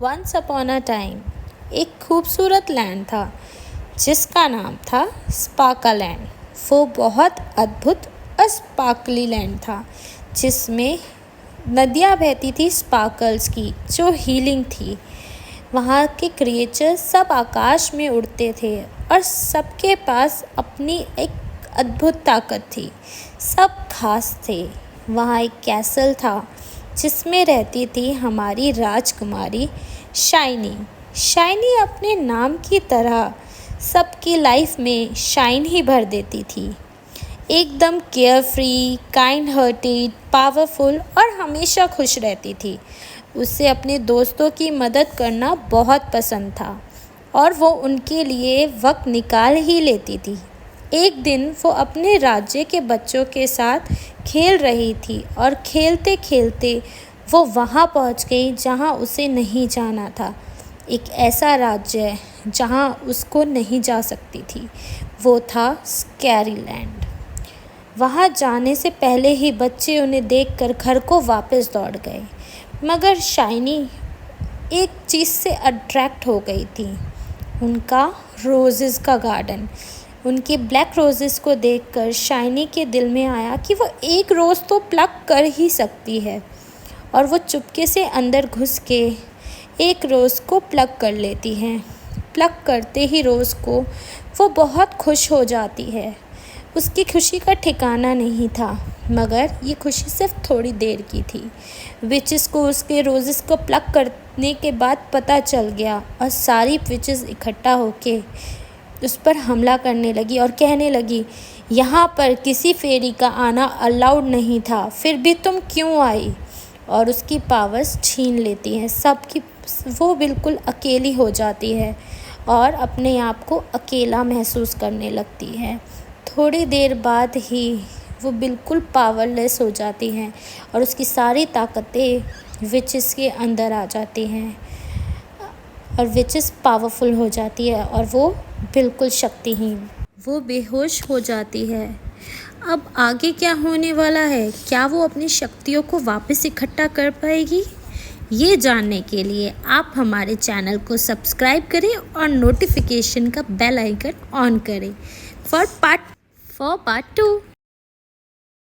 Once upon a time एक खूबसूरत land था जिसका नाम था स्पार्कलैंड। वो बहुत अद्भुत और स्पार्कली लैंड था जिसमें नदियाँ बहती थी स्पार्कल्स की, जो हीलिंग थी। वहाँ के क्रिएचर्स सब आकाश में उड़ते थे और सबके पास अपनी एक अद्भुत ताकत थी। सब खास थे। वहाँ एक कैसल था जिसमें रहती थी हमारी राजकुमारी शाइनी। शाइनी अपने नाम की तरह सबकी लाइफ में शाइन ही भर देती थी। एकदम care free, kind hearted, powerful और हमेशा खुश रहती थी। उसे अपने दोस्तों की मदद करना बहुत पसंद था और वो उनके लिए वक्त निकाल ही लेती थी। एक दिन वो अपने राज्य के बच्चों के साथ खेल रही थी और खेलते खेलते वो वहाँ पहुँच गई जहाँ उसे नहीं जाना था। एक ऐसा राज्य जहाँ उसको नहीं जा सकती थी, वो था स्कैरी लैंड। वहाँ जाने से पहले ही बच्चे उन्हें देखकर घर को वापस दौड़ गए, मगर शाइनी एक चीज़ से अट्रैक्ट हो गई थी, उनका रोज़ेस का गार्डन। उनके ब्लैक रोज़ेस को देखकर शाइनी के दिल में आया कि वो एक रोज़ तो प्लक कर ही सकती है, और वो चुपके से अंदर घुस के एक रोज़ को प्लक कर लेती हैं। प्लक करते ही रोज़ को वो बहुत खुश हो जाती है। उसकी खुशी का ठिकाना नहीं था, मगर ये खुशी सिर्फ थोड़ी देर की थी। विचेस को उसके रोज़ेस को प्लक करने के बाद पता चल गया और सारी विचेस इकट्ठा होके उस पर हमला करने लगी और कहने लगी, यहाँ पर किसी फेरी का आना अलाउड नहीं था, फिर भी तुम क्यों आई? और उसकी पावर्स छीन लेती हैं सबकी। वो बिल्कुल अकेली हो जाती है और अपने आप को अकेला महसूस करने लगती है। थोड़ी देर बाद ही वो बिल्कुल पावरलेस हो जाती हैं और उसकी सारी ताकतें विचेस के अंदर आ जाती हैं और विचेस पावरफुल हो जाती है और वो बिल्कुल शक्तिहीन, वो बेहोश हो जाती है। अब आगे क्या होने वाला है? क्या वो अपनी शक्तियों को वापस इकट्ठा कर पाएगी? ये जानने के लिए आप हमारे चैनल को सब्सक्राइब करें और नोटिफिकेशन का बेल आइकन ऑन करें फॉर पार्ट 2।